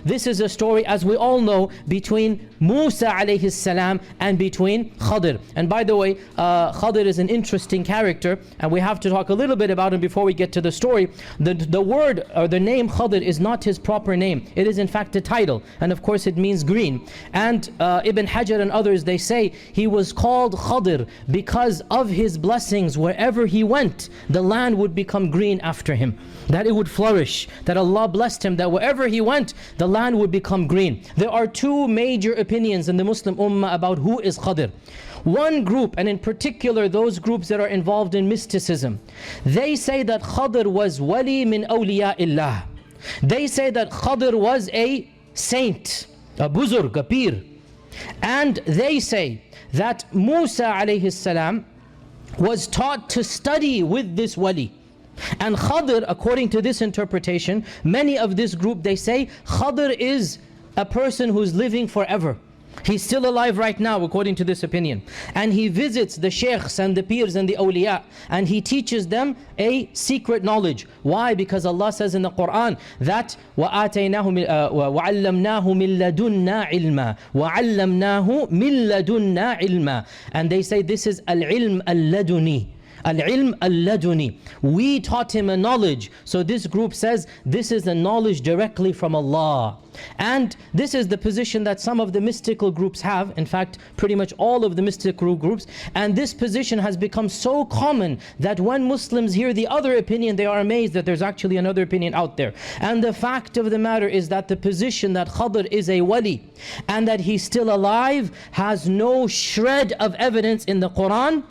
this is a story, as we all know, between Musa alayhi salam and between Khadr. And by the way, Khadr is an interesting character, and we have to talk a little bit about him before we get to the story. The word or the name Khadr is not his proper name. It is in fact a title, and of course it means green. And Ibn Hajar and others, they say he was called Khadr because of his blessings. Wherever he went, the land would become green after him, that it would flourish, that Allah blessed him, that wherever he went, the land would become green. There are two major opinions in the Muslim Ummah about who is Qadr. One group, and in particular those groups that are involved in mysticism, they say that Qadr was wali min awliya'illah. They say that Qadr was a saint, a buzurg, a pir. And they say that Musa alayhi salam was taught to study with this wali. And Khadr, according to this interpretation, many of this group, they say Khadr is a person who's living forever. He's still alive right now, according to this opinion. And he visits the sheikhs and the pirs and the awliya, and he teaches them a secret knowledge. Why? Because Allah says in the Quran that وَعَلَّمْنَاهُ مِن لَدُنَّا عِلْمًا وَعَلَّمْنَاهُ مِن لَدُنَّا عِلْمًا. And they say this is al-ilm al-laduni. Al-ilm al-laduni. We taught him a knowledge. So this group says this is a knowledge directly from Allah. And this is the position that some of the mystical groups have. In fact, pretty much all of the mystical groups. And this position has become so common that when Muslims hear the other opinion, they are amazed that there's actually another opinion out there. And the fact of the matter is that the position that Khadr is a wali and that he's still alive has no shred of evidence in the Quran,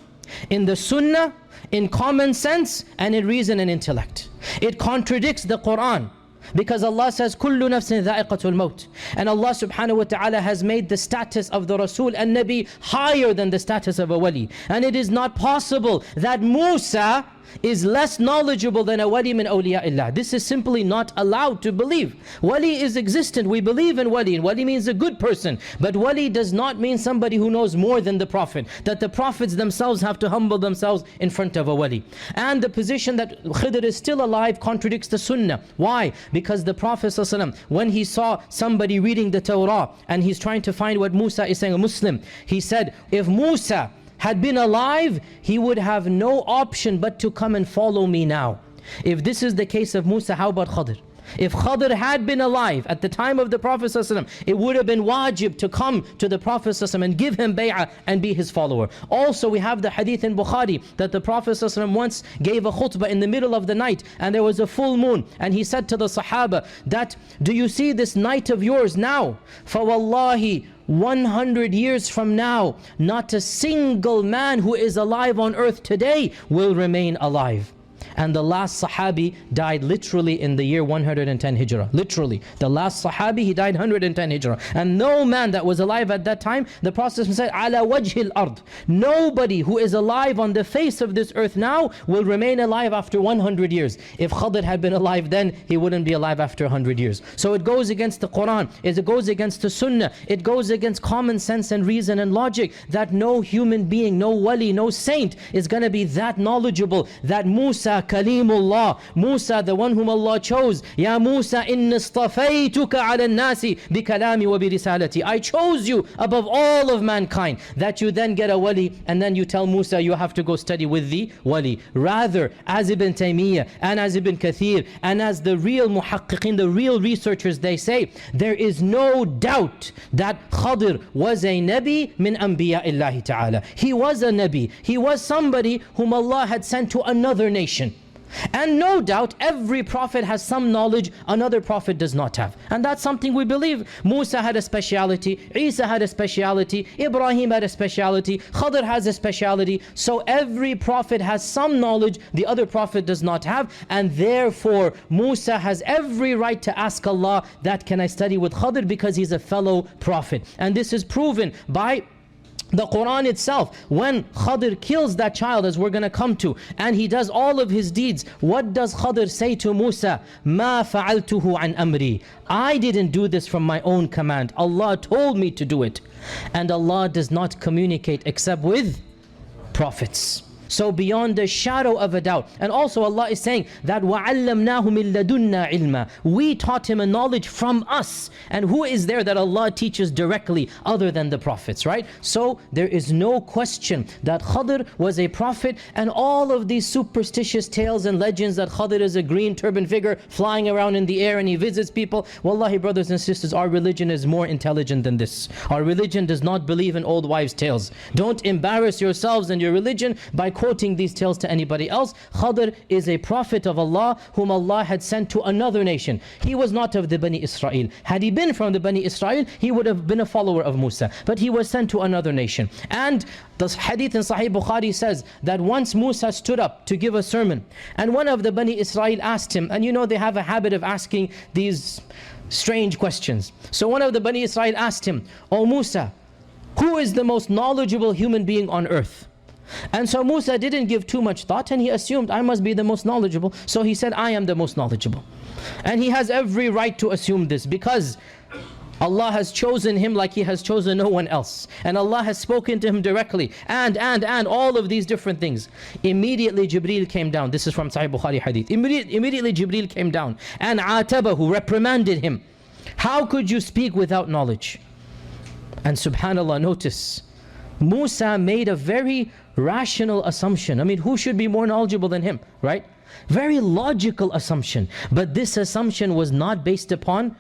in the Sunnah, in common sense, and in reason and intellect. It contradicts the Quran, because Allah says kullu nafsin dha'iqatul maut, and Allah subhanahu wa ta'ala has made the status of the Rasul and Nabi higher than the status of a wali. And it is not possible that Musa is less knowledgeable than a wali min awliya'illah. This is simply not allowed to believe. Wali is existent. We believe in wali, and wali means a good person. But wali does not mean somebody who knows more than the Prophet. That the Prophets themselves have to humble themselves in front of a wali. And the position that Khidr is still alive contradicts the Sunnah. Why? Because the Prophet ﷺ, when he saw somebody reading the Torah and he's trying to find what Musa is saying, a Muslim, he said, if Musa had been alive, he would have no option but to come and follow me now. If this is the case of Musa, how about Khadr? If Khadr had been alive at the time of the Prophet ﷺ, it would have been wajib to come to the Prophet ﷺ and give him bay'ah and be his follower. Also, we have the hadith in Bukhari that the Prophet ﷺ once gave a khutbah in the middle of the night, and there was a full moon, and he said to the Sahaba that, do you see this night of yours now? فَوَاللَّهِ 100 years from now, not a single man who is alive on earth today will remain alive. And the last Sahabi died literally in the year 110 Hijrah. Literally. The last Sahabi, he died 110 Hijrah. And no man that was alive at that time, the Prophet said, عَلَى وَجْهِ الْأَرْضِ. Nobody who is alive on the face of this earth now will remain alive after 100 years. If Khadr had been alive then, he wouldn't be alive after 100 years. So it goes against the Quran, it goes against the Sunnah, it goes against common sense and reason and logic, that no human being, no wali, no saint is going to be that knowledgeable, that Musa Kalimullah, Musa, the one whom Allah chose. Ya Musa, inni istafaytuka ala nasi bi kalami wa bi risalati. I chose you above all of mankind. That you then get a wali, and then you tell Musa you have to go study with the wali. Rather, as Ibn Taymiyyah and as Ibn Kathir and as the real muhaqqiqin, the real researchers, they say, there is no doubt that Khadr was a Nabi min anbiya'illahi ta'ala. He was a Nabi. He was somebody whom Allah had sent to another nation. And no doubt every prophet has some knowledge another prophet does not have. And that's something we believe. Musa had a speciality, Isa had a speciality, Ibrahim had a speciality, Khadr has a speciality. So every prophet has some knowledge the other prophet does not have. And therefore Musa has every right to ask Allah, that can I study with Khadr, because he's a fellow prophet. And this is proven by the Quran itself. When Khadr kills that child, as we're going to come to, and he does all of his deeds, what does Khadr say to Musa? مَا فَعَلْتُهُ عَنْ أَمْرِي. I didn't do this from my own command. Allah told me to do it. And Allah does not communicate except with prophets. So beyond a shadow of a doubt. And also Allah is saying that وَعَلَّمْنَاهُ مِن لَدُنَّا عِلْمًا. We taught him a knowledge from us. And who is there that Allah teaches directly other than the prophets, right? So there is no question that Khidr was a prophet, and all of these superstitious tales and legends that Khidr is a green turban figure flying around in the air and he visits people. Wallahi, brothers and sisters, our religion is more intelligent than this. Our religion does not believe in old wives' tales. Don't embarrass yourselves and your religion by quoting these tales to anybody else. Khidr is a prophet of Allah whom Allah had sent to another nation. He was not of the Bani Israel. Had he been from the Bani Israel, he would have been a follower of Musa. But he was sent to another nation. And the hadith in Sahih Bukhari says that once Musa stood up to give a sermon, and one of the Bani Israel asked him, and you know they have a habit of asking these strange questions. So one of the Bani Israel asked him, "O Musa, who is the most knowledgeable human being on earth?" And so Musa didn't give too much thought, and he assumed, I must be the most knowledgeable. So he said, I am the most knowledgeable. And he has every right to assume this, because Allah has chosen him like he has chosen no one else. And Allah has spoken to him directly. And all of these different things. Immediately Jibreel came down. This is from Sahih Bukhari hadith. Immediately Jibreel came down and atabahu, reprimanded him. How could you speak without knowledge? And subhanallah, notice, Musa made a very rational assumption. I mean, who should be more knowledgeable than him, right? Very logical assumption. But this assumption was not based upon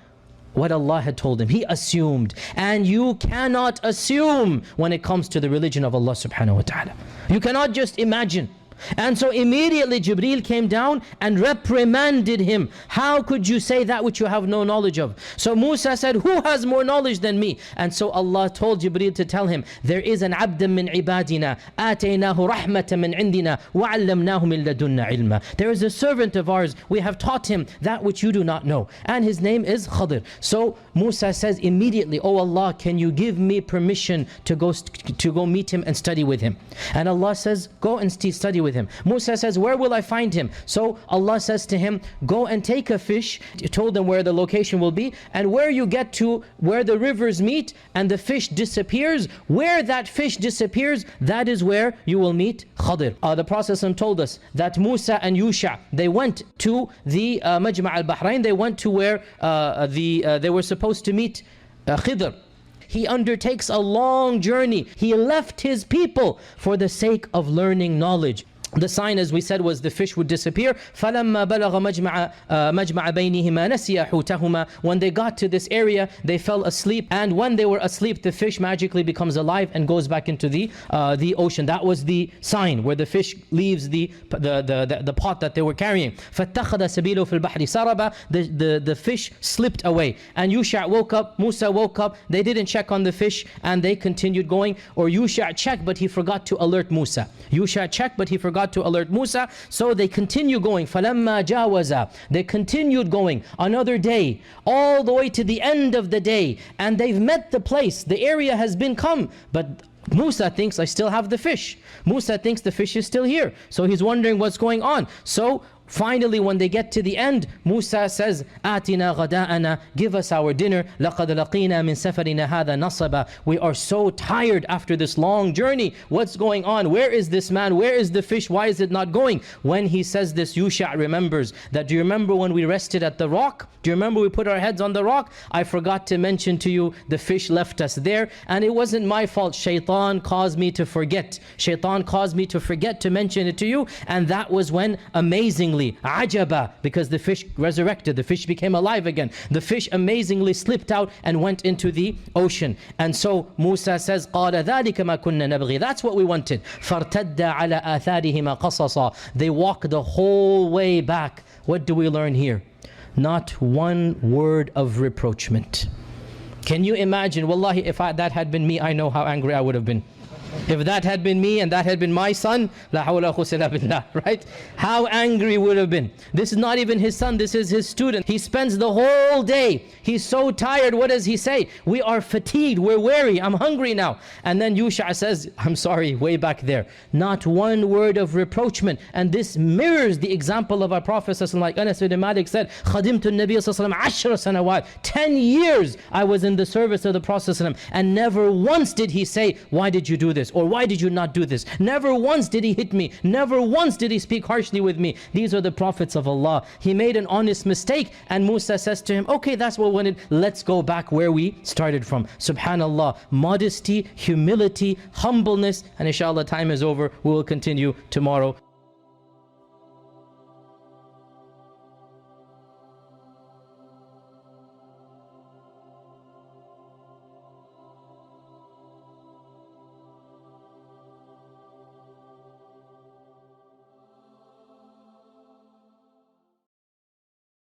what Allah had told him. He assumed. And you cannot assume when it comes to the religion of Allah subhanahu wa ta'ala. You cannot just imagine. And so immediately Jibreel came down and reprimanded him. How could you say that which you have no knowledge of? So Musa said, who has more knowledge than me? And so Allah told Jibreel to tell him, there is an abd min ibadina, ataynahu rahmatan min indina, wa'allamnahu min ladunna ilma. There is a servant of ours, we have taught him that which you do not know. And his name is Khidr. So Musa says immediately, oh Allah, can you give me permission to go meet him and study with him? And Allah says, go and study with him. Musa says, where will I find him? So Allah says to him, go and take a fish. He told them where the location will be, and where you get to where the rivers meet and the fish disappears, where that fish disappears, that is where you will meet Khidr. The Prophet told us that Musa and Yusha, they went to the Majma' al-Bahrain. They went to where they were supposed to meet Khidr. He undertakes a long journey. He left his people for the sake of learning knowledge. The sign, as we said, was the fish would disappear. فَلَمَّا بَلَغَ مَجْمَعَ بَيْنِهِمَا نَسِيَ حُوتَهُمَا. When they got to this area, they fell asleep. And when they were asleep, the fish magically becomes alive and goes back into the ocean. That was the sign where the fish leaves the pot that they were carrying. فَاتَّخَذَ سَبِيلُهُ فِي الْبَحْرِ سَرَبًا. The fish slipped away. And Yusha woke up, Musa woke up. They didn't check on the fish and they continued going. Or Yusha checked, but he forgot to alert Musa. Yusha checked, but he forgot to alert Musa. So they continue going. فَلَمَّا جَاوَزَا. They continued going another day, all the way to the end of the day. And they've met the place. The area has been come. But Musa thinks, I still have the fish. Musa thinks the fish is still here. So he's wondering what's going on. So finally, when they get to the end, Musa says, آتِنَا غَدَاءَنَا. Give us our dinner. لَقَدْ لَقِينَا مِن سَفَرِنَا هَذَا نَصَبًا. We are so tired after this long journey. What's going on? Where is this man? Where is the fish? Why is it not going? When he says this, Yusha remembers that, do you remember when we rested at the rock? Do you remember we put our heads on the rock? I forgot to mention to you, the fish left us there. And it wasn't my fault. Shaitan caused me to forget. Shaitan caused me to forget to mention it to you. And that was when, amazingly, ajaba, because the fish resurrected, the fish became alive again. The fish amazingly slipped out and went into the ocean. And so Musa says, قَالَ ذَلِكَ مَا كُنَّا نَبْغِي. That's what we wanted. فَارْتَدَّ عَلَى آثَارِهِمَا قَصَصًا. They walk the whole way back. What do we learn here? Not one word of reproachment. Can you imagine? Wallahi, if that had been me, I know how angry I would have been. If that had been me and that had been my son, la hawla quwwata billah, right? How angry would have been. This is not even his son, this is his student. He spends the whole day. He's so tired. What does he say? We are fatigued, we're weary, I'm hungry now. And then Yusha says, I'm sorry, way back there. Not one word of reproachment. And this mirrors the example of our Prophet, like Anas ibn Malik said, خَدِمْتُ النَّبِيَّ صَلَّى اللَّهُ عَشْرَ سَنَوَاتٍ. 10 years I was in the service of the Prophet, and never once did he say, why did you do this? this? Or why did you not do this? Never once did he hit me. Never once did he speak harshly with me. These are the prophets of Allah. He made an honest mistake, and Musa says to him, okay, that's what we wanted. Let's go back where we started from. Subhanallah, modesty, humility, humbleness, and inshallah time is over. We will continue tomorrow.